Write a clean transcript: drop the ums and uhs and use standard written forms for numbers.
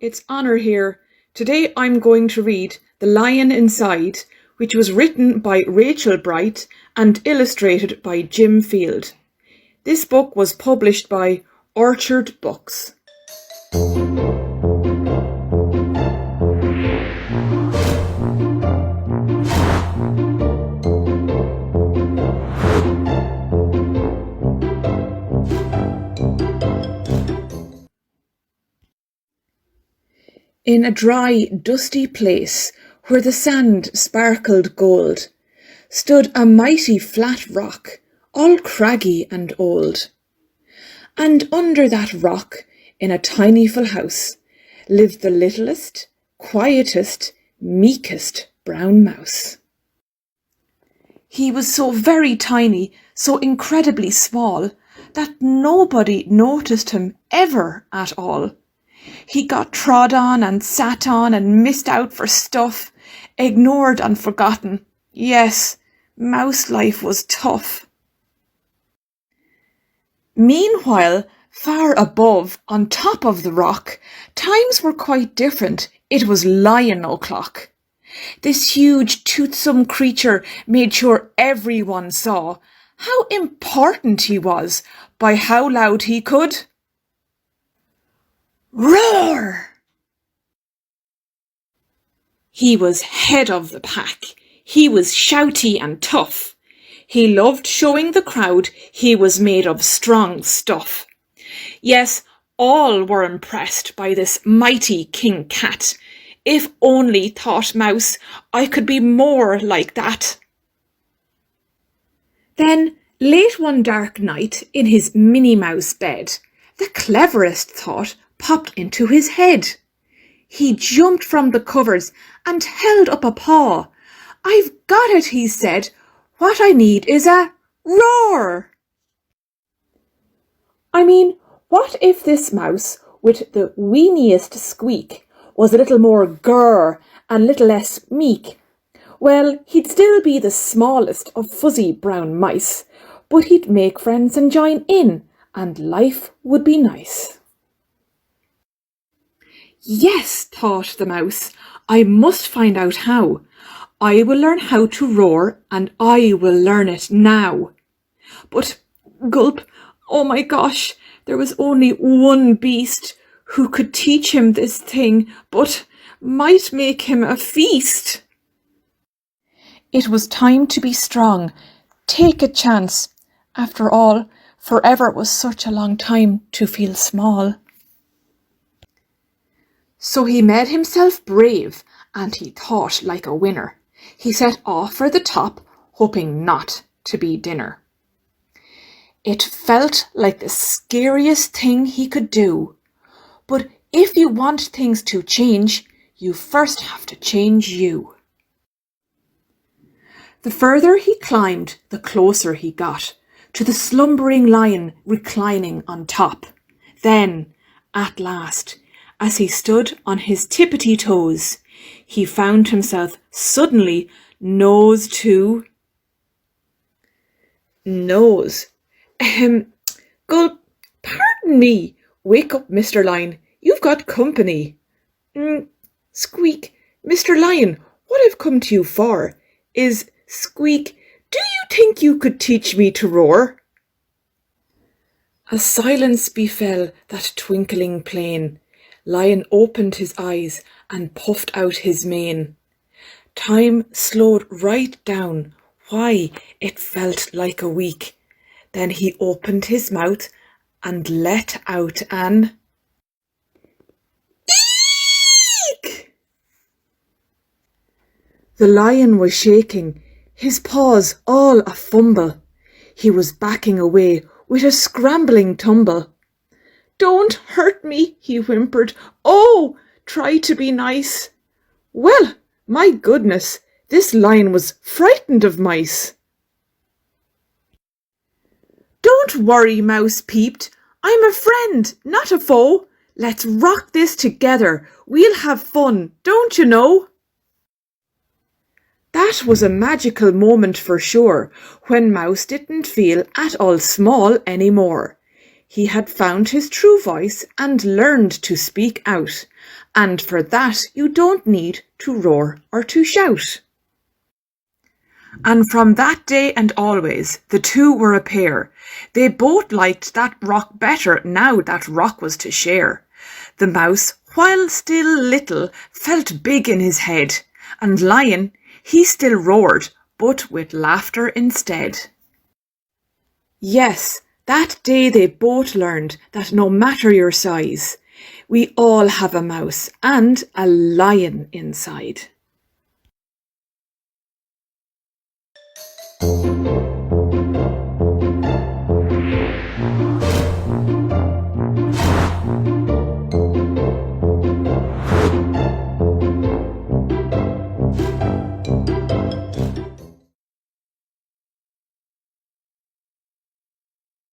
it's Honor here. Today I'm going to read The Lion Inside, which was written by Rachel Bright and illustrated by Jim Field. This book was published by Orchard Books. In a dry, dusty place, where the sand sparkled gold, stood a mighty flat rock, all craggy and old. And under that rock, in a tiny full house, lived the littlest, quietest, meekest brown mouse. He was so very tiny, so incredibly small, that nobody noticed him ever at all. He got trod on and sat on and missed out for stuff, ignored and forgotten. Yes, mouse life was tough. Meanwhile, far above, on top of the rock, times were quite different. It was Lion o'clock. This huge, toothsome creature made sure everyone saw how important he was by how loud he could roar. He was head of the pack. He was shouty and tough. He loved showing the crowd he was made of strong stuff. Yes, all were impressed by this mighty King Cat. If only, thought Mouse, I could be more like that. Then, late one dark night, in his Minnie Mouse bed, the cleverest thought popped into his head. He jumped from the covers and held up a paw. I've got it, he said. What I need is a roar. I mean, what if this mouse, with the weeniest squeak, was a little more grrr and little less meek? Well, he'd still be the smallest of fuzzy brown mice, but he'd make friends and join in, and life would be nice. Yes, thought the mouse, I must find out how. I will learn how to roar, and I will learn it now. But, gulp, oh my gosh, there was only one beast who could teach him this thing, but might make him a feast. It was time to be strong, take a chance. After all, forever was such a long time to feel small. So he made himself brave, and he thought like a winner. He set off for the top, hoping not to be dinner. It felt like the scariest thing he could do. But if you want things to change, you first have to change you. The further he climbed, the closer he got to the slumbering lion reclining on top. Then, at last, as he stood on his tippity toes, he found himself suddenly nose to nose. Gulp, pardon me. Wake up, Mr. Lion. You've got company. Squeak, Mr. Lion, what I've come to you for is, squeak, do you think you could teach me to roar? A silence befell that twinkling plain. Lion opened his eyes and puffed out his mane. Time slowed right down. Why, it felt like a week. Then he opened his mouth and let out an eek! The lion was shaking, his paws all a fumble. He was backing away with a scrambling tumble. Don't hurt me, he whimpered. Oh, try to be nice. Well, my goodness, this lion was frightened of mice. Don't worry, Mouse peeped. I'm a friend, not a foe. Let's rock this together. We'll have fun, don't you know? That was a magical moment for sure, when Mouse didn't feel at all small anymore. He had found his true voice and learned to speak out, and for that you don't need to roar or to shout. And from that day and always, the two were a pair. They both liked that rock better now that rock was to share. The mouse, while still little, felt big in his head, and Lion, he still roared, but with laughter instead. Yes, that day they both learned that no matter your size, we all have a mouse and a lion inside.